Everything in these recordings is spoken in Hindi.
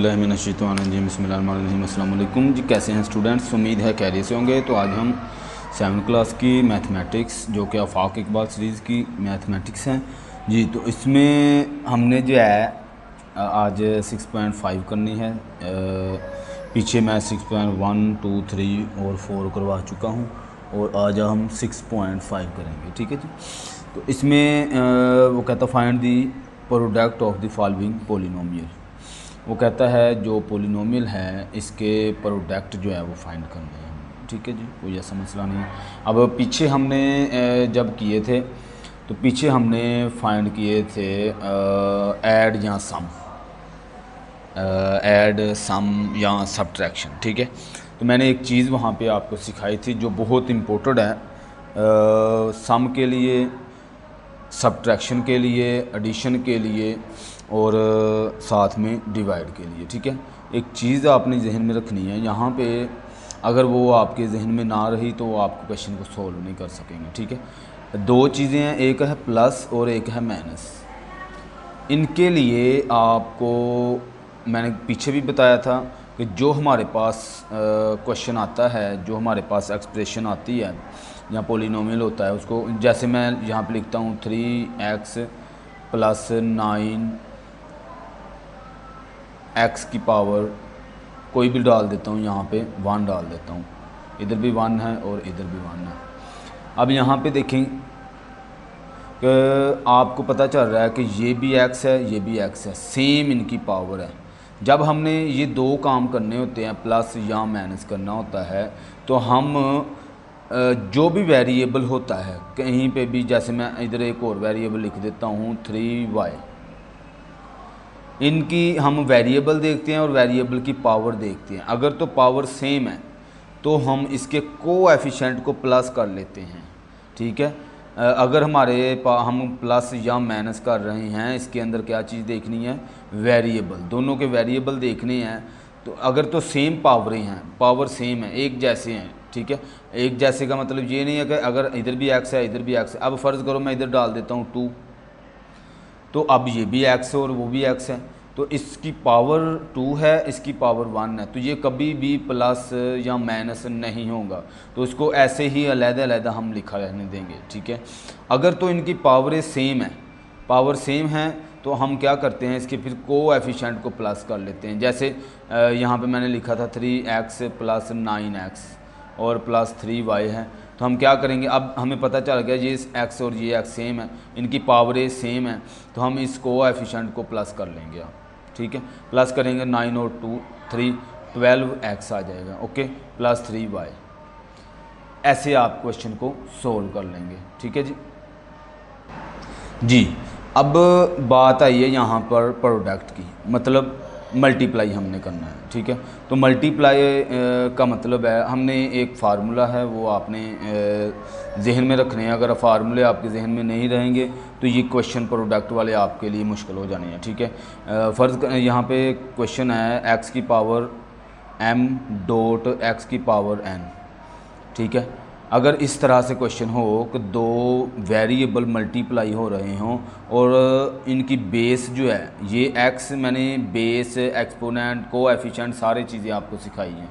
बिस्मिल्लाहिर्रहमानिर्रहीम। जी कैसे हैं स्टूडेंट्स, उम्मीद है खैरियत से होंगे। तो आज हम 7th क्लास की मैथमेटिक्स जो कि आफाक इकबाल सीरीज़ की मैथमेटिक्स हैं जी, तो इसमें हमने जो है आज 6.5 करनी है। पीछे मैं 6.1, 2, 3 और 4 करवा चुका हूँ और आज हम 6.5 करेंगे। ठीक है जी। तो इसमें वो कहता find the product of the following polynomial. वो कहता है जो पोलिनोमियल है इसके प्रोडक्ट जो है वो फाइंड करने हैं। ठीक है जी, कोई ऐसा मसला नहीं है। अब पीछे हमने जब किए थे तो पीछे हमने फाइंड किए थे ऐड या सम, ऐड सम या सब्ट्रैक्शन। ठीक है, तो मैंने एक चीज़ वहाँ पे आपको सिखाई थी जो बहुत इम्पोर्टेंट है सम के लिए, सब्ट्रैक्शन के लिए, एडिशन के लिए और साथ में डिवाइड के लिए। ठीक है, एक चीज़ आपने जहन में रखनी है, यहाँ पे अगर वो आपके जहन में ना रही तो वो आपको क्वेश्चन को सॉल्व नहीं कर सकेंगे। ठीक है, दो चीज़ें हैं, एक है प्लस और एक है माइनस। इनके लिए आपको मैंने पीछे भी बताया था कि जो हमारे पास क्वेश्चन आता है, जो हमारे पास एक्सप्रेशन आती है या पोलिनोमियल होता है, उसको जैसे मैं यहाँ पे लिखता हूँ 3x + 9x की पावर कोई भी डाल देता हूँ, यहाँ पे 1 डाल देता हूँ, इधर भी 1 है और इधर भी 1 है। अब यहाँ पे देखें कि आपको पता चल रहा है कि ये भी x है, ये भी x है, सेम इनकी पावर है। जब हमने ये दो काम करने होते हैं, प्लस या माइनस करना होता है, तो हम जो भी वेरिएबल होता है कहीं पे भी, जैसे मैं इधर एक और वेरिएबल लिख देता हूँ 3y, इनकी हम वेरिएबल देखते हैं और वेरिएबल की पावर देखते हैं। अगर तो पावर सेम है तो हम इसके कोएफिशिएंट को प्लस कर लेते हैं। ठीक है, अगर हम प्लस या माइनस कर रहे हैं, इसके अंदर क्या चीज़ देखनी है, वेरिएबल, दोनों के वेरिएबल देखने हैं। तो अगर तो सेम पावरें हैं, पावर सेम है, एक जैसे हैं। ठीक है, एक जैसे का मतलब ये नहीं है कि अगर इधर भी x है इधर भी x है। अब फ़र्ज़ करो मैं इधर डाल देता हूँ 2, तो अब ये भी x है और वो भी x है, तो इसकी पावर 2 है, इसकी पावर 1 है, तो ये कभी भी प्लस या माइनस नहीं होगा। तो इसको ऐसे ही अलग-अलग हम लिखा रहने देंगे। ठीक है, अगर तो इनकी पावरें सेम है, पावर सेम है, तो हम क्या करते हैं, इसके फिर कोएफिशिएंट को प्लस कर लेते हैं। जैसे यहाँ पे मैंने लिखा था 3x + 9x और प्लस 3y है, तो हम क्या करेंगे, अब हमें पता चल गया ये x और ये x सेम है, इनकी पावरें सेम है, तो हम इस कोएफिशिएंट को प्लस कर लेंगे। आप ठीक है, प्लस करेंगे 9 और 2 3 12x आ जाएगा। Okay, plus 3y। ऐसे आप क्वेश्चन को सोल्व कर लेंगे। ठीक है जी। जी, अब बात आई है यहाँ पर प्रोडक्ट की, मतलब मल्टीप्लाई हमने करना है। ठीक है, तो मल्टीप्लाई का मतलब है, हमने एक फार्मूला है वो आपने जहन में रखने हैं। अगर फार्मूले आपके जहन में नहीं रहेंगे तो ये क्वेश्चन प्रोडक्ट वाले आपके लिए मुश्किल हो जाने हैं। ठीक है, फ़र्ज़ यहाँ पे क्वेश्चन है x की पावर m डॉट x की पावर n। ठीक है, अगर इस तरह से क्वेश्चन हो कि दो वेरिएबल मल्टीप्लाई हो रहे हों और इनकी बेस जो है ये x, मैंने बेस, एक्सपोनेंट, कोएफिशिएंट सारी चीज़ें आपको सिखाई हैं।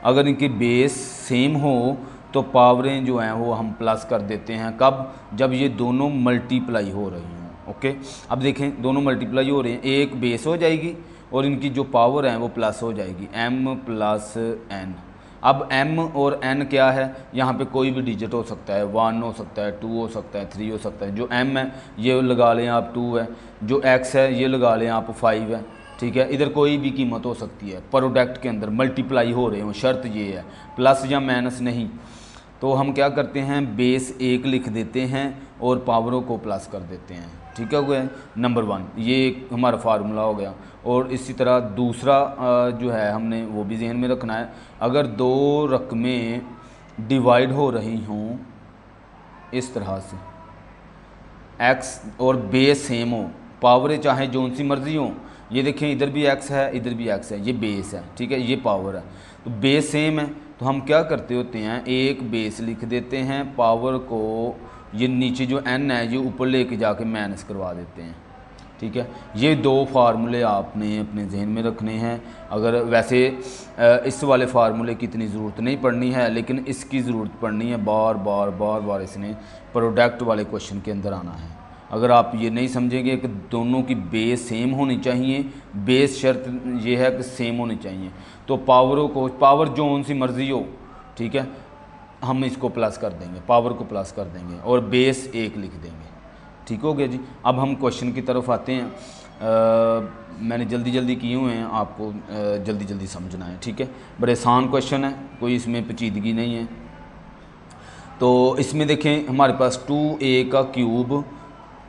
अगर इनकी बेस सेम हो तो पावरें जो हैं वो हम प्लस कर देते हैं। कब? जब ये दोनों मल्टीप्लाई हो रही हों। ओके, अब देखें दोनों मल्टीप्लाई हो रहे हैं, एक बेस हो जाएगी और इनकी जो पावर है वो प्लस हो जाएगी, m + n। अब m और n क्या है, यहाँ पे कोई भी डिजिट हो सकता है, 1 हो सकता है, 2 हो सकता है, 3 हो सकता है। जो m है ये लगा लें आप 2 है, जो x है ये लगा लें आप 5 है। ठीक है, इधर कोई भी कीमत हो सकती है। प्रोडक्ट के अंदर मल्टीप्लाई हो रहे हो, शर्त ये है, प्लस या माइनस नहीं। तो हम क्या करते हैं, बेस 1 लिख देते हैं और पावरों को प्लस कर देते हैं। ठीक है, गया नंबर 1, ये एक हमारा फार्मूला हो गया। और इसी तरह दूसरा जो है हमने वो भी जहन में रखना है, अगर दो रकमें डिवाइड हो रही हों इस तरह से, x और बेस सेम हो, पावरें चाहे जौन सी मर्ज़ी हो, ये देखें इधर भी x है इधर भी x है, ये बेस है। ठीक है, ये पावर है, तो बेस सेम है, तो हम क्या करते होते हैं, एक बेस लिख देते हैं, पावर को ये नीचे जो n है ये ऊपर लेके जाके माइनस करवा देते हैं। ठीक है। ये दो फार्मूले आपने अपने जहन में रखने हैं। अगर वैसे इस वाले फार्मूले की इतनी ज़रूरत नहीं पड़नी है, लेकिन इसकी ज़रूरत पड़नी है, बार बार बार बार इसने प्रोडक्ट वाले क्वेश्चन के अंदर आना है। अगर आप ये नहीं समझेंगे कि दोनों की बेस सेम होनी चाहिए, बेस शर्त ये है कि सेम होनी चाहिए, तो पावर जो सी मर्ज़ी हो, ठीक है, हम इसको प्लस कर देंगे, पावर को प्लस कर देंगे और बेस 1 लिख देंगे। ठीक हो गया जी। अब हम क्वेश्चन की तरफ आते हैं। मैंने जल्दी जल्दी किए हुए हैं, आपको जल्दी जल्दी समझना है, ठीक है। बड़े आसान क्वेश्चन है, कोई इसमें पेचीदगी नहीं है। तो इसमें देखें हमारे पास 2a का क्यूब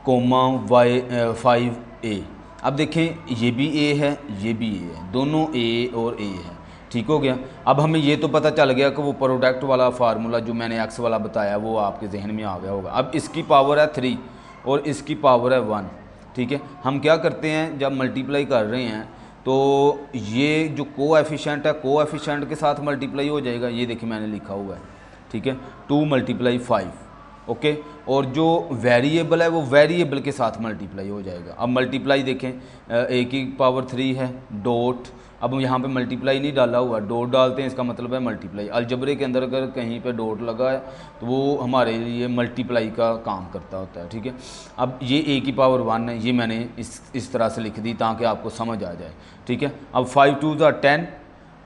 कोमा y 5a। अब देखें ये भी a है, ये भी a है, दोनों a और a है। ठीक हो गया। अब हमें ये तो पता चल गया कि वो प्रोडक्ट वाला फार्मूला जो मैंने x वाला बताया वो आपके जहन में आ गया होगा। अब इसकी पावर है 3 और इसकी पावर है 1। ठीक है। हम क्या करते हैं, जब मल्टीप्लाई कर रहे हैं तो ये जो कोएफिशिएंट है, कोएफिशिएंट के साथ मल्टीप्लाई हो जाएगा। ये देखिए मैंने लिखा हुआ है, ठीक है, 2 × 5, ओके। और जो वेरिएबल है वो वेरिएबल के साथ मल्टीप्लाई हो जाएगा। अब मल्टीप्लाई देखें, a की पावर 3 है, डॉट, अब यहाँ पे मल्टीप्लाई नहीं डाला हुआ, डॉट डालते हैं, इसका मतलब है मल्टीप्लाई। अलजबरे के अंदर अगर कहीं पे डॉट लगा है तो वो हमारे लिए मल्टीप्लाई का काम करता होता है, ठीक है। अब ये a की पावर 1 है, ये मैंने इस तरह से लिख दी ताकि आपको समझ आ जाए, ठीक है। अब 5 × 2 = 10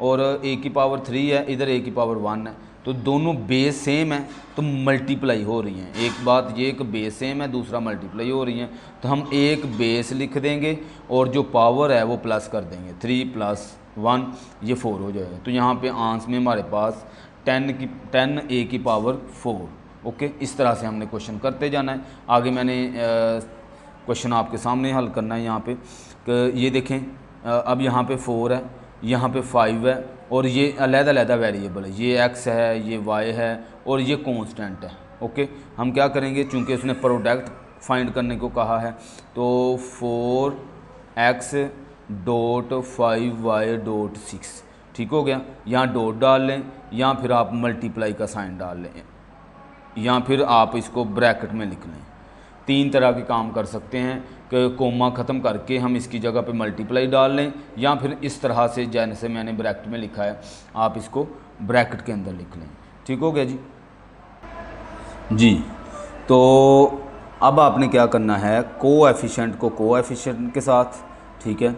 और a की पावर 3 है, इधर a की पावर 1 है, तो दोनों बेस सेम है तो मल्टीप्लाई हो रही हैं। एक बात ये कि बेस सेम है, दूसरा मल्टीप्लाई हो रही हैं, तो हम एक बेस लिख देंगे और जो पावर है वो प्लस कर देंगे, 3 + 1 ये 4 हो जाएगा। तो यहाँ पे आंसर में हमारे पास 10a की पावर 4, ओके। इस तरह से हमने क्वेश्चन करते जाना है। आगे मैंने क्वेश्चन आपके सामने हल करना है यहाँ पे कि ये देखें, अब यहाँ पे 4 है, यहाँ पे 5 है और ये अलग-अलग वेरिएबल है, ये x है, ये y है और ये कांस्टेंट है, ओके। हम क्या करेंगे, चूँकि उसने प्रोडक्ट फाइंड करने को कहा है, तो 4x · 5y · 6, ठीक हो गया। यहाँ डॉट डाल लें या फिर आप मल्टीप्लाई का साइन डाल लें या फिर आप इसको ब्रैकेट में लिख लें। 3 तरह के काम कर सकते हैं कि कोमा ख़त्म करके हम इसकी जगह पे मल्टीप्लाई डाल लें या फिर इस तरह से जैसे मैंने ब्रैकेट में लिखा है आप इसको ब्रैकेट के अंदर लिख लें। ठीक हो गया जी। तो अब आपने क्या करना है, कोएफिशिएंट को कोएफिशिएंट के साथ, ठीक है।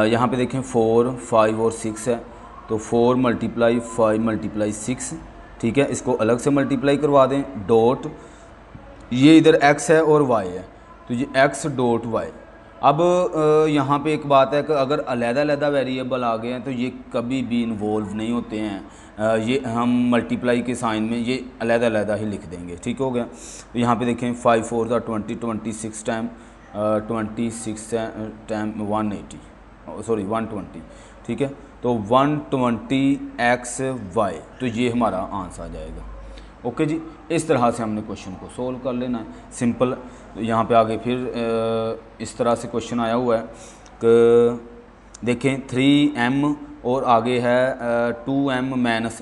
यहाँ पे देखें 4, 5 और 6 है, तो 4 × 5 × 6, ठीक है। इसको अलग से मल्टीप्लाई करवा दें, डॉट, ये इधर x है और y है, तो ये x · y। अब यहाँ पे एक बात है कि अगर अलग-अलग वेरिएबल आ गए हैं तो ये कभी भी इन्वॉल्व नहीं होते हैं, ये हम मल्टीप्लाई के साइन में ये अलग-अलग ही लिख देंगे। ठीक हो गया। तो यहाँ पे देखें 5 × 4 = 20, 26 टाइम 120, ठीक है। तो 120xy, तो ये हमारा आंसर आ जाएगा, ओके जी। इस तरह से हमने क्वेश्चन को सोल्व कर लेना है, सिंपल। यहाँ पे आगे फिर इस तरह से क्वेश्चन आया हुआ है कि देखें 3m और आगे है 2m -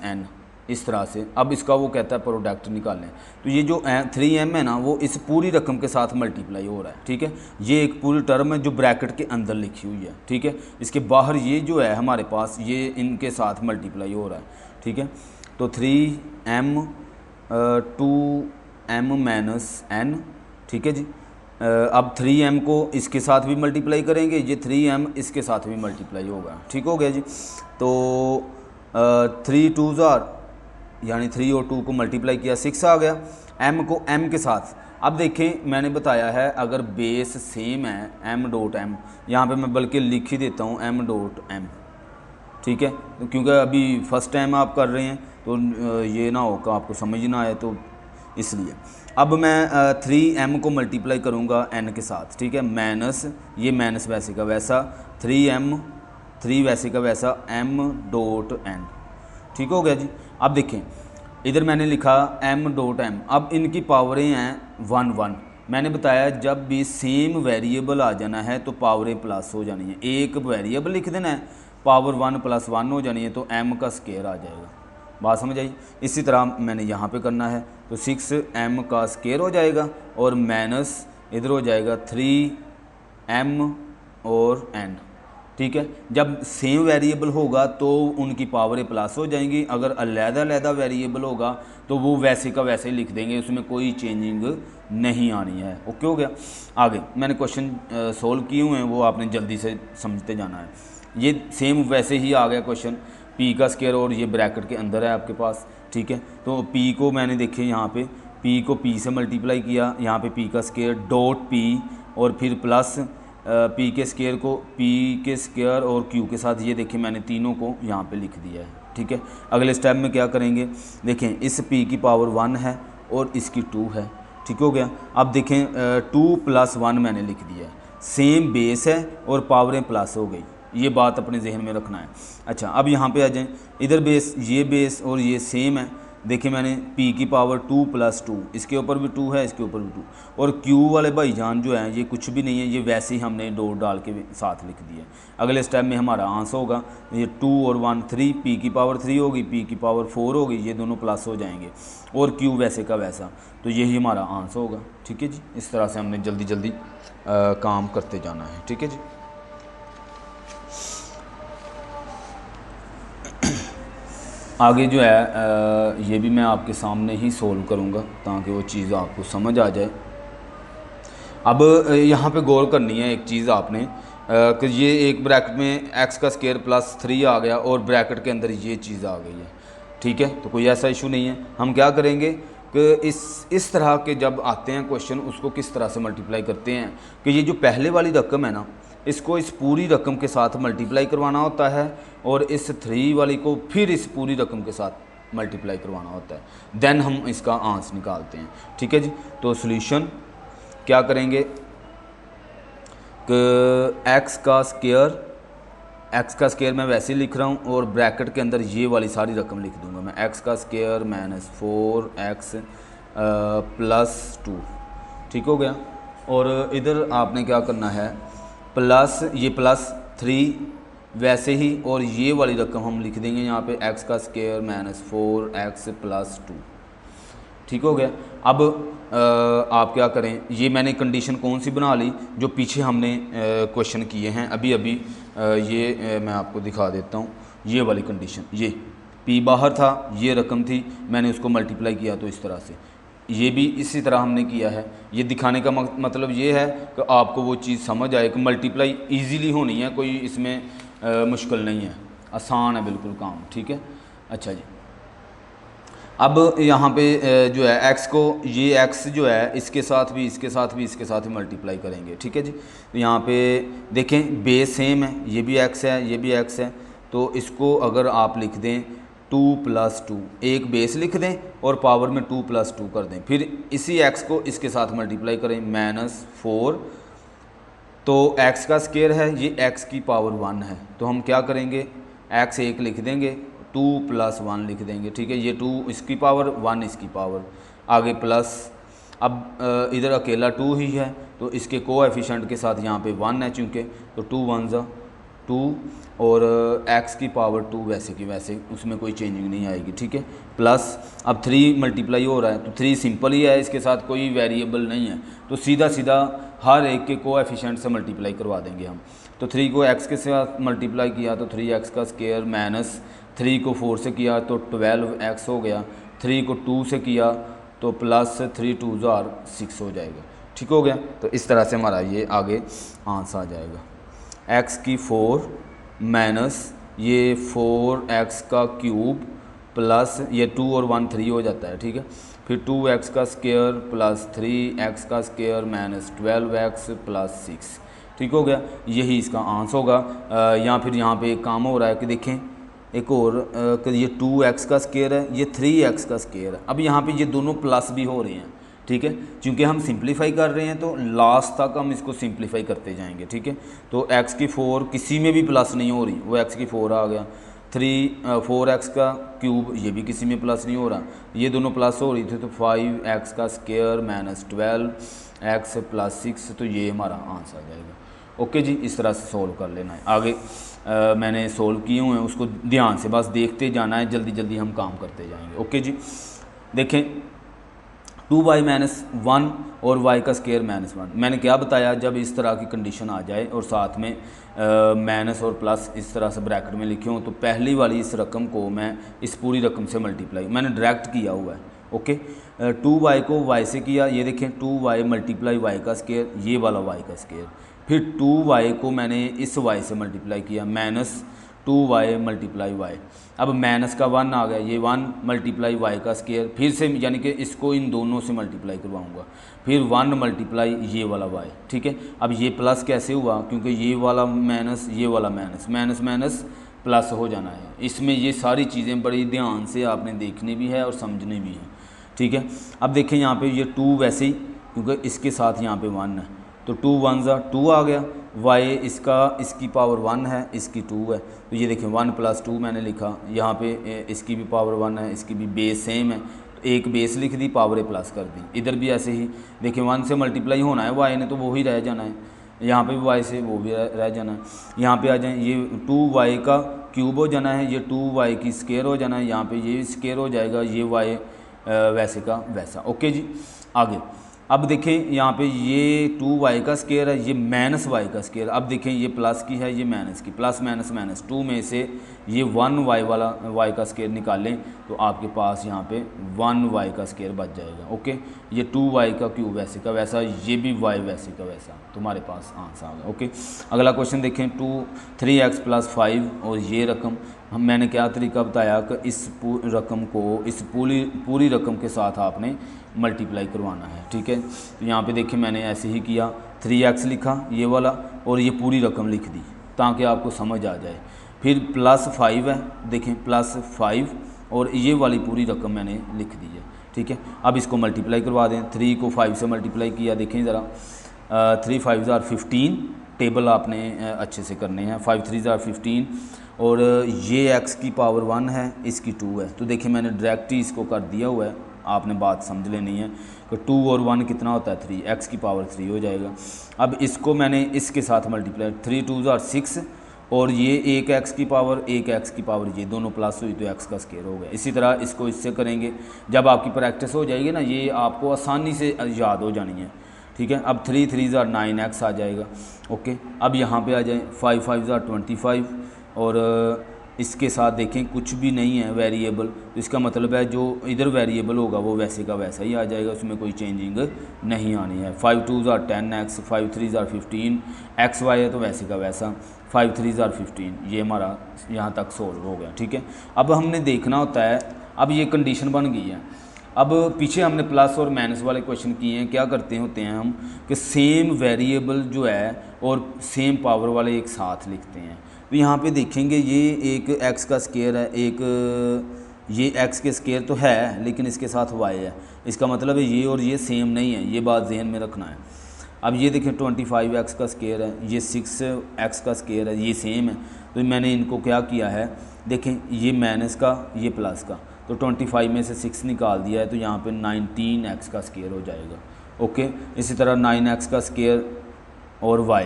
n, इस तरह से। अब इसका वो कहता है प्रोडक्ट निकालें, तो ये जो 3m है ना वो इस पूरी रकम के साथ मल्टीप्लाई हो रहा है, ठीक है। ये एक पूरी टर्म है जो ब्रैकेट के अंदर लिखी हुई है, ठीक है। इसके बाहर ये जो है हमारे पास ये इनके साथ मल्टीप्लाई हो रहा है, ठीक है। तो 3m 2m - n, ठीक है जी। अब 3m को इसके साथ भी मल्टीप्लाई करेंगे, ये 3m इसके साथ भी मल्टीप्लाई होगा, ठीक हो गया जी। तो 3 × 2 यानी 3 और 2 को मल्टीप्लाई किया 6 आ गया, m को m के साथ। अब देखें मैंने बताया है अगर बेस सेम है m.m, यहाँ पे मैं बल्कि लिख ही देता हूँ m.m, ठीक है, क्योंकि अभी फर्स्ट टाइम आप कर रहे हैं तो ये ना हो कि आपको समझ ना आए, तो इसलिए। अब मैं 3m को मल्टीप्लाई करूँगा n के साथ, ठीक है, माइनस, ये माइनस वैसे का वैसा 3m, 3 वैसे का वैसा m.n, ठीक हो गया जी। अब देखें इधर मैंने लिखा m.m, अब इनकी पावरें हैं 1 1। मैंने बताया जब भी सेम वेरिएबल आ जाना है तो पावरें प्लस हो जानी है, एक वेरिएबल लिख देना है, पावर 1 + 1 हो जानी है, तो m का स्क्वायर आ जाएगा। बात समझ आई। इसी तरह मैंने यहाँ पे करना है, तो 6m का स्क्वायर हो जाएगा और माइनस इधर हो जाएगा m और n, ठीक है। जब सेम वेरिएबल होगा तो उनकी पावरें प्लस हो जाएंगी, अगर अलग-अलग वेरिएबल होगा तो वो वैसे का वैसे ही लिख देंगे, उसमें कोई चेंजिंग नहीं आनी है। ओके हो गया। आगे मैंने क्वेश्चन सोल्व किए हुए हैं, वो आपने जल्दी से समझते जाना है। ये सेम वैसे ही आ गया क्वेश्चन, p का स्क्वायर और ये ब्रैकेट के अंदर है आपके पास, ठीक है। तो p को मैंने देखे यहाँ पे p को p से मल्टीप्लाई किया, यहाँ पे p का स्क्वायर डॉट p और फिर प्लस p के स्क्वायर को p के स्क्वायर और q के साथ, ये देखिए मैंने तीनों को यहाँ पे लिख दिया है, ठीक है। अगले स्टेप में क्या करेंगे, देखें इस p की पावर 1 है और इसकी 2 है, ठीक हो गया। अब देखें 2 + 1 मैंने लिख दिया है, सेम बेस है और पावरें प्लस हो गई, ये बात अपने जहन में रखना है। अच्छा अब यहाँ पे आ जाएं, इधर ये बेस और ये सेम है। देखिए मैंने p की पावर 2 + 2, इसके ऊपर भी 2 है, इसके ऊपर भी 2, और q वाले भाईजान जो है ये कुछ भी नहीं है, ये वैसे ही हमने डॉट डाल के साथ लिख दिया। अगले स्टेप में हमारा आंसर होगा ये 2 और 1 3, p की पावर 3 होगी, p की पावर 4 होगी, ये दोनों प्लस हो जाएंगे और q वैसे का वैसा, तो यही हमारा आंसर होगा, ठीक है जी। इस तरह से हमने जल्दी जल्दी काम करते जाना है, ठीक है जी। आगे जो है ये भी मैं आपके सामने ही सोल्व करूँगा ताकि वो चीज़ आपको समझ आ जाए। अब यहाँ पे गौर करनी है एक चीज़ आपने कि ये एक ब्रैकेट में x का स्क्वायर +3 आ गया और ब्रैकेट के अंदर ये चीज़ आ गई है, ठीक है। तो कोई ऐसा इशू नहीं है। हम क्या करेंगे कि इस तरह के जब आते हैं क्वेश्चन, उसको किस तरह से मल्टीप्लाई करते हैं कि ये जो पहले वाली रकम है ना, इसको इस पूरी रकम के साथ मल्टीप्लाई करवाना होता है और इस 3 वाली को फिर इस पूरी रकम के साथ मल्टीप्लाई करवाना होता है, देन हम इसका आंसर निकालते हैं, ठीक है जी। तो सॉल्यूशन क्या करेंगे कि x का स्क्वायर मैं वैसे ही लिख रहा हूँ और ब्रैकेट के अंदर ये वाली सारी रकम लिख दूंगा मैं, x का स्क्वायर -4x +2, ठीक हो गया। और इधर आपने क्या करना है, प्लस ये +3 वैसे ही, और ये वाली रकम हम लिख देंगे यहाँ पे x का स्क्वायर -4x +2, ठीक हो गया। अब आप क्या करें, ये मैंने कंडीशन कौन सी बना ली, जो पीछे हमने क्वेश्चन किए हैं अभी अभी, ये मैं आपको दिखा देता हूँ। ये वाली कंडीशन, ये p बाहर था, ये रकम थी, मैंने उसको मल्टीप्लाई किया, तो इस तरह से ये भी इसी तरह हमने किया है। ये दिखाने का मतलब ये है कि आपको वो चीज़ समझ आए कि मल्टीप्लाई ईजीली होनी है, कोई इसमें मुश्किल नहीं है, आसान है बिल्कुल काम, ठीक है। अच्छा जी, अब यहाँ पे जो है x को, ये x जो है इसके साथ भी इसके साथ भी इसके साथ ही मल्टीप्लाई करेंगे, ठीक है जी। तो यहाँ पे देखें बेस सेम है, ये भी x है ये भी x है, तो इसको अगर आप लिख दें 2 + 2, एक बेस लिख दें और पावर में 2 + 2 कर दें, फिर इसी x को इसके साथ मल्टीप्लाई करें -4, तो x का स्क्वायर है, ये x की पावर 1 है, तो हम क्या करेंगे x एक लिख देंगे, 2 + 1 लिख देंगे, ठीक है। ये 2 इसकी पावर 1 इसकी पावर, आगे प्लस, अब इधर अकेला 2 ही है तो इसके कोएफिशिएंट के साथ यहाँ पे 1 है चूँकि, तो 2 1 ज़ा 2 और x की पावर 2 वैसे की वैसे, उसमें कोई चेंजिंग नहीं आएगी, ठीक है। प्लस अब 3 मल्टीप्लाई हो रहा है तो 3 सिंपल ही है, इसके साथ कोई वेरिएबल नहीं है, तो सीधा सीधा हर एक के कोएफिशिएंट से मल्टीप्लाई करवा देंगे हम। तो 3 को x के साथ मल्टीप्लाई किया तो 3x का स्क्वायर, -3 को 4 से किया तो 12x हो गया, 3 को 2 से किया तो +3 2 ज़ार 6 हो जाएगा, ठीक हो गया। तो इस तरह से हमारा ये आगे आंसर आ जाएगा, x की 4 माइनस ये 4x का क्यूब प्लस ये 2 और 1 3 हो जाता है, ठीक है। फिर 2x का स्क्वायर प्लस 3x का स्क्वायर -12x + 6, ठीक हो गया। यही इसका आंसर होगा। या फिर यहाँ पे एक काम हो रहा है कि देखें एक और कि ये 2x का स्क्वायर है, ये 3x का स्क्वायर है। अब यहाँ पे ये दोनों प्लस भी हो रहे हैं, ठीक है, क्योंकि हम सिंप्लीफाई कर रहे हैं तो लास्ट तक हम इसको सिंप्लीफाई करते जाएंगे, ठीक है। तो x की 4 किसी में भी प्लस नहीं हो रही, वो x की 4 आ गया, 4x का क्यूब ये भी किसी में प्लस नहीं हो रहा, ये दोनों प्लस हो रही थी, तो 5x का स्क्वायर -12x + 6, तो ये हमारा आंसर आ जाएगा। ओके जी, इस तरह से सोल्व कर लेना है। आगे मैंने सोल्व किए हुए हैं, उसको ध्यान से बस देखते जाना है, जल्दी जल्दी हम काम करते जाएंगे। ओके जी, देखें 2y माइनस 1 और y का स्केयर -1। मैंने क्या बताया, जब इस तरह की कंडीशन आ जाए और साथ में माइनस और प्लस इस तरह से ब्रैकेट में लिखे हों, तो पहली वाली इस रकम को मैं इस पूरी रकम से मल्टीप्लाई मैंने डायरेक्ट किया हुआ है। ओके, 2y को y से किया, ये देखें 2y मल्टीप्लाई y का स्केयर, ये वाला y का स्केयर। फिर 2y को मैंने इस y से मल्टीप्लाई किया, -2y मल्टीप्लाई y। अब माइनस का 1 आ गया, ये 1 मल्टीप्लाई y का स्केयर, फिर से यानी कि इसको इन दोनों से मल्टीप्लाई करवाऊंगा, फिर 1 मल्टीप्लाई ये वाला y। ठीक है, अब ये प्लस कैसे हुआ, क्योंकि ये वाला माइनस, ये वाला माइनस, माइनस माइनस प्लस हो जाना है। इसमें ये सारी चीज़ें बड़ी ध्यान से आपने देखनी भी है और समझनी भी है। ठीक है, अब देखें यहाँ पे ये 2 वैसे ही, क्योंकि इसके साथ यहाँ पे 1 है, तो 2 1 ज़ा 2 आ गया, y इसकी पावर 1 है, इसकी 2 है, तो ये देखें 1 + 2 मैंने लिखा, यहाँ पे इसकी भी पावर 1 है, इसकी भी बेस सेम है, तो एक बेस लिख दी, पावर प्लस कर दी। इधर भी ऐसे ही देखें 1 से मल्टीप्लाई होना है y ने, तो वो ही रह जाना है, यहाँ पे भी y से वो भी रह जाना है। यहाँ पे आ जाए, ये 2y का क्यूब हो जाना है, ये 2y की स्केयर हो जाना है, यहाँ पे ये स्केयर हो जाएगा, ये y वैसे का वैसा। ओके जी, आगे अब देखें यहाँ पे ये 2y का स्केयर है, ये -y का स्केयर। अब देखें ये प्लस की है, ये माइनस की, प्लस माइनस माइनस, 2 में से ये 1y वाला y का स्केयर निकालें तो आपके पास यहाँ पे 1y का स्केयर बच जाएगा। ओके, ये 2y का क्यूब वैसे का वैसा, ये भी y वैसे का वैसा, तुम्हारे पास आंसर आ गया। ओके, अगला क्वेश्चन देखें, 3x + 5 और ये रकम, मैंने क्या तरीका बताया कि इस रकम को इस पूरी रकम के साथ आपने मल्टीप्लाई करवाना है। ठीक है, तो यहाँ पे देखिए मैंने ऐसे ही किया, 3x लिखा ये वाला और ये पूरी रकम लिख दी ताकि आपको समझ आ जाए। फिर +5 है, देखें +5 और ये वाली पूरी रकम मैंने लिख दी है। ठीक है, अब इसको मल्टीप्लाई करवा दें, 3 को 5 से मल्टीप्लाई किया, देखें ज़रा, 3 5 ज़ार 15, टेबल आपने अच्छे से करने हैं, 5 3 ज़ार 15 और ये x की पावर 1 है, इसकी 2 है, तो देखिए मैंने डायरेक्ट ही इसको कर दिया हुआ है, आपने बात समझ लेनी है कि 2 और 1 कितना होता है 3, x की पावर 3 हो जाएगा। अब इसको मैंने इसके साथ मल्टीप्लाई, 3 2 ज़ार 6 और ये एक x की पावर, एक x की पावर, ये दोनों प्लस हुई तो x का स्केयर हो गया। इसी तरह इसको इससे करेंगे, जब आपकी प्रैक्टिस हो जाएगी ना, ये आपको आसानी से याद हो जानी है। ठीक है, अब 3 3 ज़ार 9x आ जाएगा। ओके, अब यहाँ पे आ जाए, 5 5 ज़ार 25 और इसके साथ देखें कुछ भी नहीं है वेरिएबल, तो इसका मतलब है जो इधर वेरिएबल होगा वो वैसे का वैसा ही आ जाएगा, उसमें कोई चेंजिंग नहीं आनी है। 5 2 ज़ार 10x, 5 3 ज़ार 15, xy है तो वैसे का वैसा, 5 3 ज़ार 15, ये हमारा यहाँ तक सोल्व हो गया। ठीक है, अब हमने देखना होता है, अब ये कंडीशन बन गई है। अब पीछे हमने प्लस और माइनस वाले क्वेश्चन किए हैं, क्या करते होते हैं हम कि सेम वेरिएबल जो है और सेम पावर वाले एक साथ लिखते हैं। तो यहाँ पे देखेंगे ये एक x का स्केयर है, एक ये x के स्केयर तो है लेकिन इसके साथ y है, इसका मतलब है ये और ये सेम नहीं है, ये बात जहन में रखना है। अब ये देखें 25x का स्केयर है, ये 6x का स्केयर है, ये सेम है, तो मैंने इनको क्या किया है, देखें ये माइनस का ये प्लस का, तो 25 में से 6 निकाल दिया है, तो यहाँ पे 19x का स्केयर हो जाएगा। ओके, इसी तरह 9x का स्केयर और y,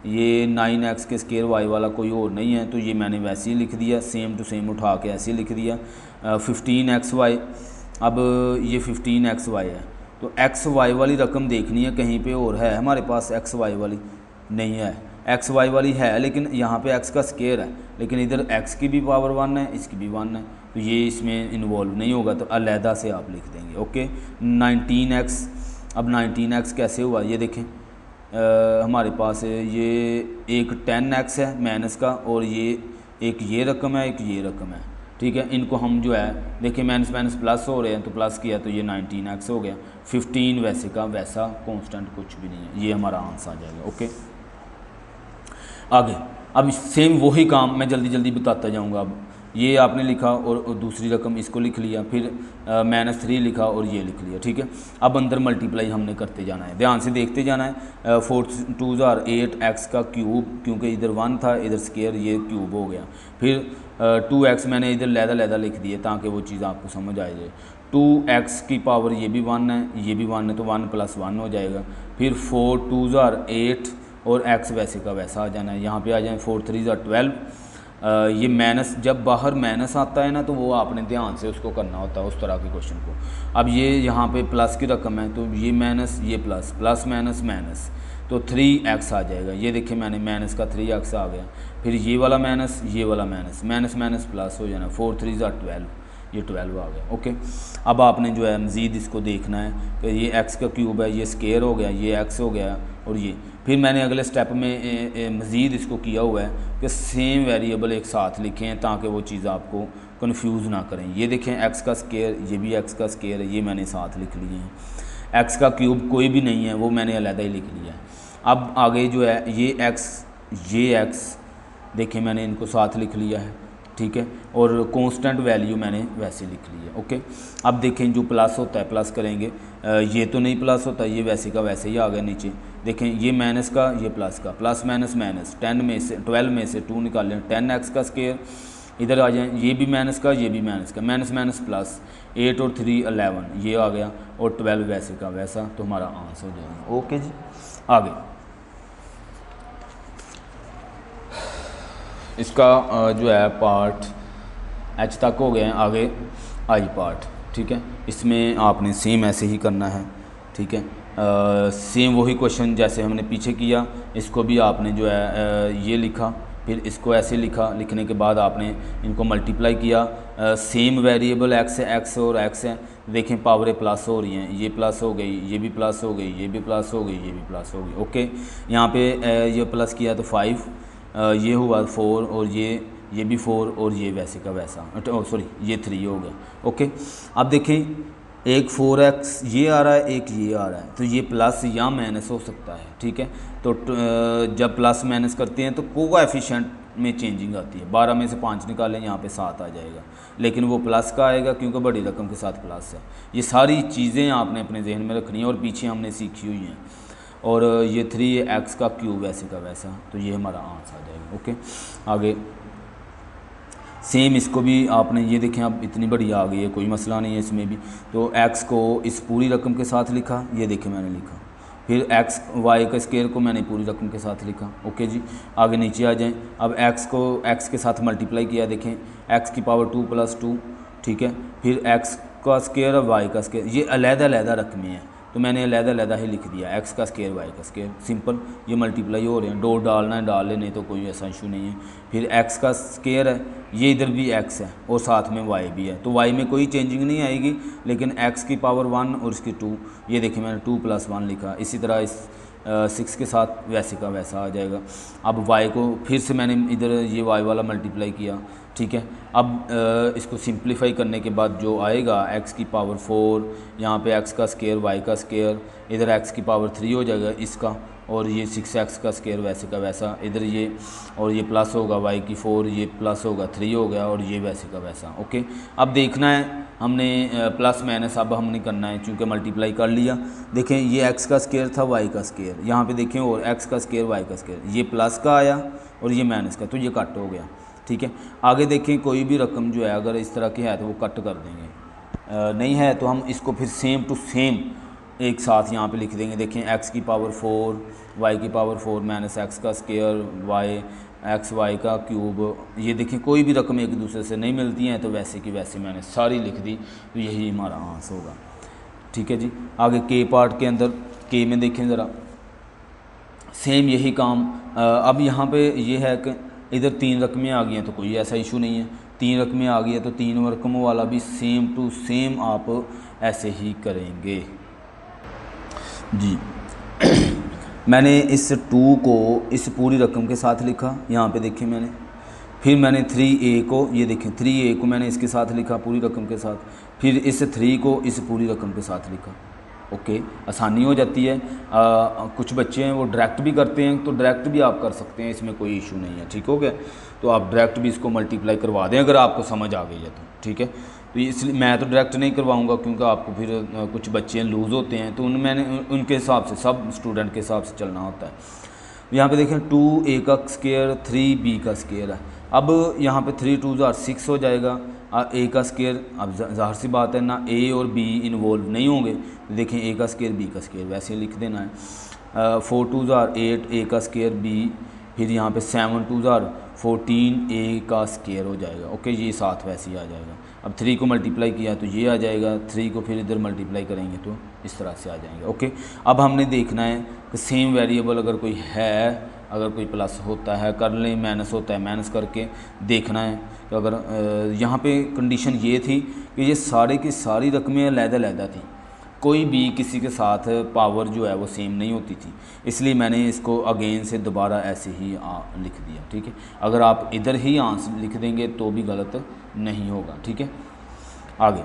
ये 9x के स्केयर y वाला कोई और नहीं है, तो ये मैंने वैसे ही लिख दिया, सेम टू सेम उठा के ऐसे ही लिख दिया। 15xy, अब ये 15xy है, तो xy वाली रकम देखनी है, कहीं पे और है हमारे पास xy वाली नहीं है, xy वाली है लेकिन यहाँ पे x का स्केयर है, लेकिन इधर x की भी पावर 1 है, इसकी भी 1 है, तो ये इसमें इन्वॉल्व नहीं होगा, तो अलहदा से आप लिख देंगे। ओके, 19x, अब 19x कैसे हुआ ये देखें, हमारे पास ये एक 10x है माइनस का और ये एक ये रकम है, एक ये रकम है। ठीक है, इनको हम जो है देखिए माइनस माइनस प्लस हो रहे हैं, तो प्लस किया तो ये 19x हो गया। 15 वैसे का वैसा, कांस्टेंट कुछ भी नहीं है, ये हमारा आंसर आ जाएगा। ओके, आगे अब सेम वही काम मैं जल्दी जल्दी बताता जाऊँगा। अब ये आपने लिखा और दूसरी रकम इसको लिख लिया, फिर -3 लिखा और ये लिख लिया। ठीक है, अब अंदर मल्टीप्लाई हमने करते जाना है, ध्यान से देखते जाना है। 4 2 ज़ार 8x का क्यूब, क्योंकि इधर 1 था इधर स्केयर, ये क्यूब हो गया। फिर 2x मैंने इधर लैदा लिख दिए ताकि वो चीज़ आपको समझ आ जाए। 2x की पावर ये भी 1 है, ये भी 1 है, तो 1 + 1 हो जाएगा। फिर 4 2 ज़ार 8 और x वैसे का वैसा आ जाना है। यहाँ पे आ जाए 4 3 ज़ार 12, ये माइनस, जब बाहर माइनस आता है ना तो वो आपने ध्यान से उसको करना होता है उस तरह के क्वेश्चन को। अब ये यहाँ पे प्लस की रकम है तो ये माइनस, ये प्लस, प्लस माइनस माइनस, तो 3x आ जाएगा। ये देखिए मैंने माइनस का 3x आ गया, फिर ये वाला माइनस, ये वाला माइनस, माइनस माइनस प्लस हो जाना, 4 3 12, ये 12 आ गया। ओके, अब आपने जो है मज़ीद इसको देखना है कि ये x का क्यूब है, ये स्केयर हो गया, ये x हो गया, और ये फिर मैंने अगले स्टेप में मज़ीद इसको किया हुआ है कि सेम वेरिएबल एक साथ लिखें ताकि वो चीज़ आपको कंफ्यूज ना करें। ये देखें x का स्केयर, ये भी x का स्केयर है, ये मैंने साथ लिख लिए हैं। x का क्यूब कोई भी नहीं है, वो मैंने अलग ही लिख लिया है। अब आगे जो है ये x देखें मैंने इनको साथ लिख लिया है, ठीक है, और कांस्टेंट वैल्यू मैंने वैसे लिख ली है। ओके, अब देखें जो प्लस होता है प्लस करेंगे, ये तो नहीं प्लस होता, ये वैसे का वैसे ही आ गया नीचे। देखें ये माइनस का, ये प्लस का, प्लस माइनस माइनस, 12 में से 2 निकाल लें, 10x का स्केयर, इधर आ जाए, ये भी माइनस का, ये भी माइनस का, माइनस माइनस प्लस, 8 और 3 11, ये आ गया, और 12 वैसे का वैसा, तो हमारा आंसर हो जाएगा। ओके जी, आगे इसका जो है पार्ट एच तक हो गए हैं, आगे आई पार्ट, ठीक है। इसमें आपने सेम ऐसे ही करना है, ठीक है, सेम वही क्वेश्चन जैसे हमने पीछे किया, इसको भी आपने जो है ये लिखा, फिर इसको ऐसे लिखा, लिखने के बाद आपने इनको मल्टीप्लाई किया, सेम वेरिएबल x है, x और x है, देखें पावरें प्लस हो रही हैं, ये प्लस हो गई, ये भी प्लस हो गई, ये भी प्लस हो गई, ये भी प्लस हो गई। ओके, यहाँ पे ये प्लस किया तो 5, ये हुआ 4, और ये भी 4, और ये वैसे का वैसा, सॉरी ये 3 हो गया। ओके, अब देखें एक 4x ये आ रहा है, एक ये आ रहा है, तो ये प्लस या माइनस हो सकता है, ठीक है। तो जब प्लस माइनस करते हैं तो कोएफिशिएंट में चेंजिंग आती है, 12 में से 5 निकालें, यहाँ पे 7 आ जाएगा, लेकिन वो प्लस का आएगा क्योंकि बड़ी रकम के साथ प्लस है। ये सारी चीज़ें आपने अपने जहन में रखनी है, और पीछे हमने सीखी हुई हैं। और ये 3x का क्यूब वैसे का वैसा, तो ये हमारा आंसर आ जाएगा। ओके, आगे सेम इसको भी आपने, ये देखें अब इतनी बड़ी आ गई है, कोई मसला नहीं है इसमें भी, तो x को इस पूरी रकम के साथ लिखा, ये देखें मैंने लिखा, फिर x y का स्केयर को मैंने पूरी रकम के साथ लिखा। ओके जी, आगे नीचे आ जाएं, अब x को x के साथ मल्टीप्लाई किया, देखें x की पावर 2 + 2, ठीक है, फिर x का स्केयर और y का स्केयर, ये अलग-अलग रकमें हैं, तो मैंने अलग-अलग ही लिख दिया, x का स्केयर y का स्केयर, सिंपल, ये मल्टीप्लाई हो रहे हैं, डॉट डालना है डाल ले, नहीं तो कोई ऐसा इशू नहीं है। फिर x का स्केयर है, ये इधर भी x है, और साथ में y भी है, तो y में कोई चेंजिंग नहीं आएगी, लेकिन x की पावर 1 और इसकी 2, ये देखिए मैंने 2 + 1 लिखा, इसी तरह इस 6 के साथ वैसे का वैसा आ जाएगा। अब y को फिर से मैंने इधर ये y वाला मल्टीप्लाई किया, ठीक है। अब इसको सिंप्लीफाई करने के बाद जो आएगा x की पावर 4, यहाँ पे x का स्केयर y का स्केयर, इधर x की पावर 3 हो जाएगा इसका, और ये 6x का स्केयर वैसे का वैसा, इधर ये, और ये प्लस होगा y की 4, ये प्लस होगा 3 हो गया, और ये वैसे का वैसा। ओके, अब देखना है हमने प्लस माइनस, अब हमने करना है चूँकि मल्टीप्लाई कर लिया। देखें ये x का स्केयर था, y का स्केयर, यहाँ पे देखें, और x का स्केयर y का स्केयर, ये प्लस का आया और ये माइनस का, तो ये कट हो गया, ठीक है। आगे देखें कोई भी रकम जो है अगर इस तरह की है तो वो कट कर देंगे, नहीं है तो हम इसको फिर सेम टू सेम एक साथ यहाँ पे लिख देंगे। देखें x की पावर 4, y की पावर 4 माइनस x का स्केयर y का क्यूब, ये देखें कोई भी रकम एक दूसरे से नहीं मिलती हैं, तो वैसे की वैसे मैंने सारी लिख दी, तो यही हमारा आंसर होगा, ठीक है जी। आगे के पार्ट के अंदर, के में देखें ज़रा सेम यही काम। अब यहाँ पे ये है कि इधर 3 रकमें आ गई हैं तो कोई ऐसा इशू नहीं है, 3 रकमें आ गई है तो 3 रकमों वाला भी सेम टू सेम आप ऐसे ही करेंगे जी। मैंने इस 2 को इस पूरी रकम के साथ लिखा, यहाँ पे देखें मैंने, फिर मैंने 3a को, ये देखें 3a को मैंने इसके साथ लिखा पूरी रकम के साथ, फिर इस 3 को इस पूरी रकम के साथ लिखा। ओके, आसानी हो जाती है। कुछ बच्चे हैं वो डायरेक्ट भी करते हैं, तो डायरेक्ट भी आप कर सकते हैं, इसमें कोई इशू नहीं है, ठीक हो गया। तो आप डायरेक्ट भी इसको मल्टीप्लाई करवा दें अगर आपको समझ आ गई है तो, ठीक है। तो इसलिए मैं तो डायरेक्ट नहीं करवाऊंगा क्योंकि आपको फिर कुछ बच्चे लूज़ होते हैं, तो उनके हिसाब से, सब स्टूडेंट के हिसाब से चलना होता है। यहाँ पे देखें 2a का स्केयर 3b का स्केयर है, अब यहाँ पे 3 2 6 हो जाएगा, a का स्केयर, अब ज़ाहिर सी बात है ना a और b इन्वॉल्व नहीं होंगे, देखें a का स्केयर b का स्केयर वैसे लिख देना है। 4 2 8 a का स्केयर b, फिर यहाँ पे 7 2 14a का स्केयर हो जाएगा। ओके, ये साथ वैसे ही आ जाएगा। अब 3 को मल्टीप्लाई किया तो ये आ जाएगा, 3 को फिर इधर मल्टीप्लाई करेंगे तो इस तरह से आ जाएंगे। ओके, अब हमने देखना है कि सेम वेरिएबल अगर कोई है, अगर कोई प्लस होता है कर लें, माइनस होता है माइनस करके देखना है कि अगर यहाँ पे कंडीशन ये थी कि ये सारे की सारी रकमें अलग-अलग थी, कोई भी किसी के साथ पावर जो है वो सेम नहीं होती थी, इसलिए मैंने इसको अगेन से दोबारा ऐसे ही लिख दिया। ठीक है, अगर आप इधर ही आंसर लिख देंगे तो भी गलत नहीं होगा। ठीक है, आगे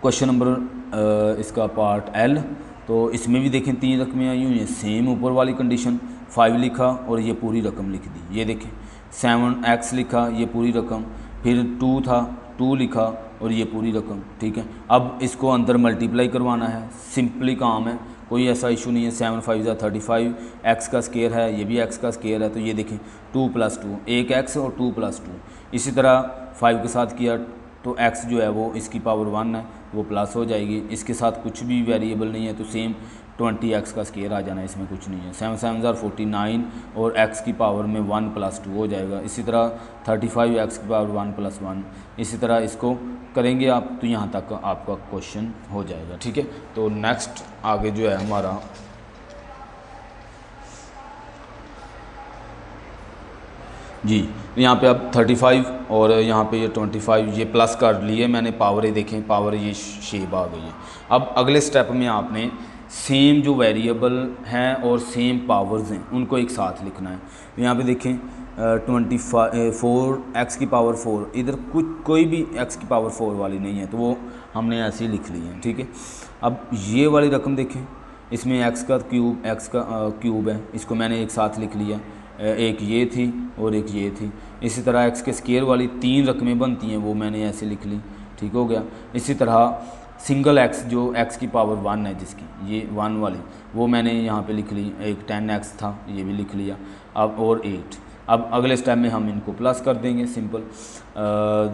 क्वेश्चन नंबर इसका पार्ट एल। तो इसमें भी देखें 3 रकमें आई हुई हैं, सेम ऊपर वाली कंडीशन, 5 लिखा और ये पूरी रकम लिख दी। ये देखें 7x लिखा, ये पूरी रकम, फिर 2 था, 2 लिखा और ये पूरी रकम। ठीक है, अब इसको अंदर मल्टीप्लाई करवाना है, सिंपली काम है, कोई ऐसा इशू नहीं है। 7 5 35, x का स्केयर है, ये भी x का स्केयर है, तो ये देखें 2 + 2, एक x और 2 + 2। इसी तरह 5 के साथ किया तो x जो है वो इसकी पावर 1 है, वो प्लस हो जाएगी। इसके साथ कुछ भी वेरिएबल नहीं है तो सेम 20x का स्केयर आ जाना है, इसमें कुछ नहीं है। 7 7 49 और x की पावर में 1 + 2 हो जाएगा। इसी तरह 35 x की पावर 1 + 1, इसी तरह इसको करेंगे आप तो यहाँ तक आपका क्वेश्चन हो जाएगा। ठीक है, तो नेक्स्ट आगे जो है हमारा जी, यहाँ पे अब 35 और यहाँ पे ये 25 ये प्लस कर लिए मैंने, पावर देखें, पावर ये शेप आ गई है। अब अगले स्टेप में आपने सेम जो वेरिएबल हैं और सेम पावर्स हैं उनको एक साथ लिखना है। यहाँ पे देखें 4x की पावर 4, इधर कोई भी x की पावर 4 वाली नहीं है तो वो हमने ऐसे ही लिख ली है। ठीक है, अब ये वाली रकम देखें, इसमें x का क्यूब है, इसको मैंने एक साथ लिख लिया, एक ये थी और एक ये थी। इसी तरह x के स्केयर वाली 3 रकमें बनती हैं, वो मैंने ऐसे लिख ली। ठीक हो गया। इसी तरह सिंगल x जो x की पावर 1 है, जिसकी ये 1 वाली, वो मैंने यहाँ पे लिख ली। एक 10x था, ये भी लिख लिया। अब और 8। अब अगले स्टेप में हम इनको प्लस कर देंगे, सिंपल।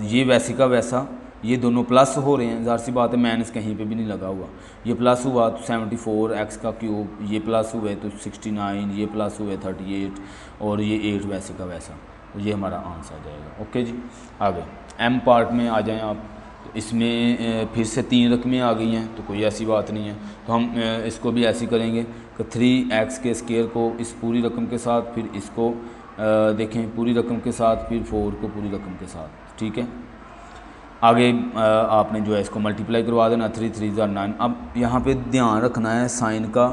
ये वैसे का वैसा, ये दोनों प्लस हो रहे हैं, ज़ाहिर सी बात है, माइनस कहीं पे भी नहीं लगा हुआ। ये प्लस हुआ तो 74 x का क्यूब, ये प्लस हुए तो 69, ये प्लस हुए 38 और ये 8 वैसे का वैसा, तो ये हमारा आंसर आ जाएगा। ओके जी, आगे एम पार्ट में आ जाएं आप। तो इसमें फिर से 3 रकमें आ गई हैं, तो कोई ऐसी बात नहीं है, तो हम इसको भी ऐसे करेंगे कि 3x के स्केयर को इस पूरी रकम के साथ, फिर इसको देखें पूरी रकम के साथ, फिर 4 को पूरी रकम के साथ। ठीक है, आगे आपने जो है इसको मल्टीप्लाई करवा देना, 3 3 9। अब यहाँ पे ध्यान रखना है साइन का,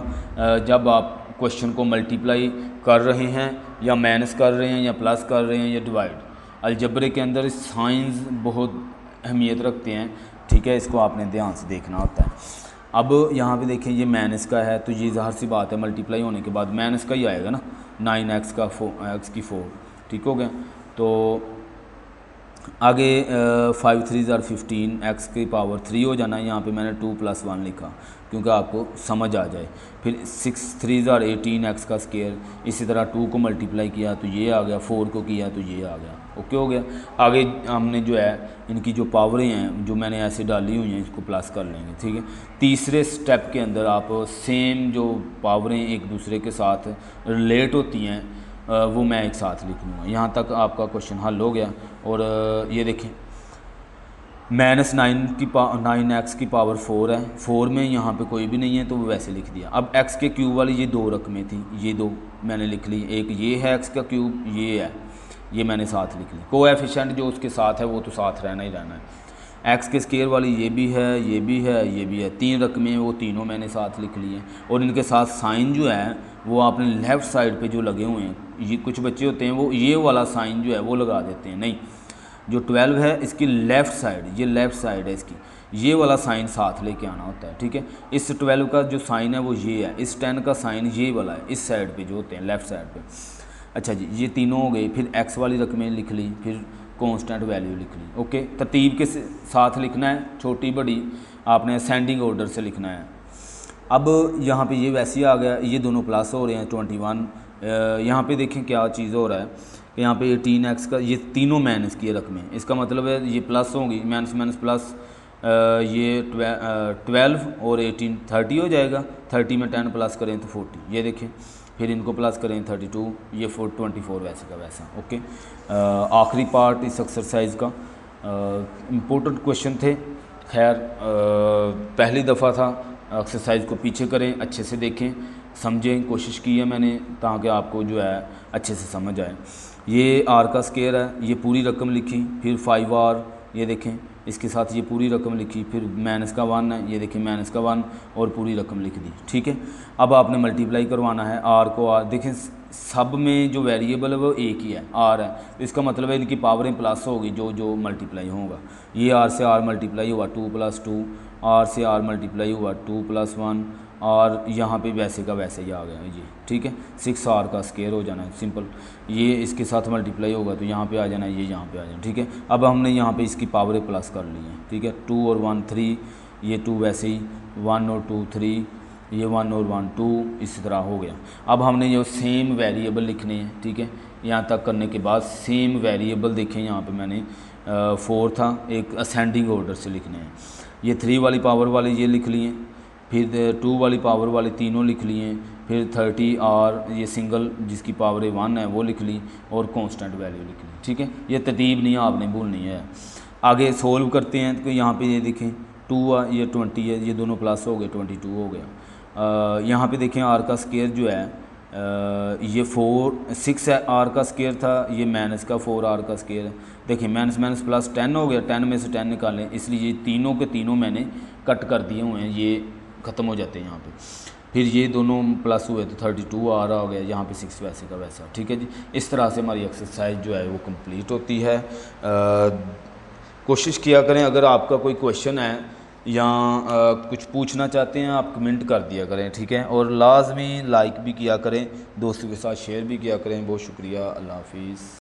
जब आप क्वेश्चन को मल्टीप्लाई कर रहे हैं या माइनस कर रहे हैं या प्लस कर रहे हैं या डिवाइड, अलजबरे के अंदर साइंस बहुत अहमियत रखते हैं। ठीक है, इसको आपने ध्यान से देखना होता है। अब यहाँ पे देखें ये माइनस का है, तो ये ज़ाहिर सी बात है मल्टीप्लाई होने के बाद माइनस का ही आएगा ना, 9x का 4x की 4। ठीक हो गया। तो आगे 5 3 15, x की पावर 3 हो जाना है। यहाँ पे मैंने 2 + 1 लिखा क्योंकि आपको समझ आ जाए। फिर 6 3 18, x का स्केयर, इसी तरह 2 को मल्टीप्लाई किया तो ये आ गया, 4 को किया तो ये आ गया। ओके हो गया। आगे हमने जो है इनकी जो पावरें हैं जो मैंने ऐसे डाली हुई हैं, इसको प्लस कर लेंगे। ठीक है, तीसरे स्टेप के अंदर आप सेम जो पावरें एक दूसरे के साथ रिलेट होती हैं वो मैं एक साथ लिख लूँगा। यहाँ तक आपका क्वेश्चन हल हो गया। और ये देखें -9x की पावर 4 है, 4 में यहाँ पे कोई भी नहीं है तो वो वैसे लिख दिया। अब x के क्यूब वाली ये 2 रकमें थी, ये 2 मैंने लिख ली। एक ये है x का क्यूब, ये है, ये मैंने साथ लिख ली। कोएफिशिएंट जो उसके साथ है वो तो साथ रहना ही रहना है। x के स्केयर वाली ये भी है, ये भी है, ये भी है, 3 रकमें, वो तीनों मैंने साथ लिख ली हैं। और इनके साथ साइन जो है वो आपने लेफ़्ट साइड पे जो लगे हुए हैं, ये कुछ बच्चे होते हैं वो ये वाला साइन जो है वो लगा देते हैं, नहीं, जो 12 है इसकी लेफ़्ट साइड, ये लेफ़्ट साइड है इसकी, ये वाला साइन साथ लेके आना होता है। ठीक है, इस 12 का जो साइन है वो ये है, इस 10 का साइन ये वाला है, इस साइड पे जो होते हैं लेफ़्ट साइड पे। अच्छा जी, ये तीनों हो गए। फिर x वाली रकमें लिख ली, फिर कांस्टेंट वैल्यू लिख ली। ओके, तरतीब के साथ लिखना है, छोटी बड़ी आपने असेंडिंग ऑर्डर से लिखना है। अब यहाँ पे ये वैसे ही आ गया, ये दोनों प्लस हो रहे हैं 21। यहाँ पे देखें क्या चीज़ हो रहा है कि यहाँ पे 18x का, ये तीनों माइनस की रकमें, इसका मतलब है ये प्लस होंगी, माइनस माइनस प्लस, ये 12 और 18 30 हो जाएगा। 30 में 10 प्लस करें तो 40। ये देखें फिर इनको प्लस करें 32, ये 424 वैसे का वैसा। ओके, आखिरी पार्ट इस एक्सरसाइज का इम्पोर्टेंट क्वेश्चन थे। खैर पहली दफ़ा था, एक्सरसाइज को पीछे करें, अच्छे से देखें, समझें, कोशिश की है मैंने ताकि आपको जो है अच्छे से समझ आए। ये आर का स्केयर है, ये पूरी रकम लिखी, फिर 5R, ये देखें इसके साथ ये पूरी रकम लिखी, फिर माइनस का 1 है, ये देखिए माइनस का 1 और पूरी रकम लिख दी। ठीक है, अब आपने मल्टीप्लाई करवाना है आर को। आर देखें सब में जो वेरिएबल है वो एक ही है, आर है, तो इसका मतलब है इनकी पावरें प्लस होगी जो जो मल्टीप्लाई होगा। ये आर से आर मल्टीप्लाई हुआ 2 + 2, आर से आर मल्टीप्लाई हुआ 2 + 1, और यहाँ पे वैसे का वैसे ही आ गया ये। ठीक है, 6R का स्केयर हो जाना है सिंपल, ये इसके साथ मल्टीप्लाई होगा तो यहाँ पे आ जाना है, ये यहाँ पे आ जाना। ठीक है, अब हमने यहाँ पे इसकी पावरें प्लस कर ली हैं। ठीक है, 2 और 1 3, ये 2 वैसे ही, 1 और 2 3, ये 1 और 1 2, इसी तरह हो गया। अब हमने जो सेम वेरिएबल लिखने हैं। ठीक है, यहाँ तक करने के बाद सेम वेरिएबल देखें, यहाँ पे मैंने 4 था, एक असेंडिंग ऑर्डर से लिखने हैं। ये 3 वाली पावर वाले ये लिख लिए, फिर 2 वाली पावर वाले तीनों लिख लिए, फिर 30R ये सिंगल जिसकी पावर 1 है वो लिख ली, और कांस्टेंट वैल्यू लिख ली। ठीक है, ये तरतीब नहीं आपने भूलनी है। आगे सोल्व करते हैं तो यहाँ पे ये देखें 2 ये 20 है, ये दोनों प्लस हो गए, 22 हो गया। यहाँ पे देखें आर का स्केयर जो है ये 6 है, आर का स्केयर था, ये माइनस का 4R का स्केयर है। देखिए माइनस माइनस प्लस 10 हो गया, 10 में से 10 निकालें, इसलिए ये तीनों के तीनों मैंने कट कर दिए हुए हैं, ये ख़त्म हो जाते हैं यहाँ पे। फिर ये दोनों प्लस हुए तो 32 आ रहा हो गया, यहाँ पे 6 वैसे का वैसा। ठीक है जी, इस तरह से हमारी एक्सरसाइज जो है वो कंप्लीट होती है। कोशिश किया करें, अगर आपका कोई क्वेश्चन है या कुछ पूछना चाहते हैं आप कमेंट कर दिया करें। ठीक है, और लाजमी लाइक भी किया करें, दोस्तों के साथ शेयर भी किया करें। बहुत शुक्रिया, अल्लाह हाफिज़।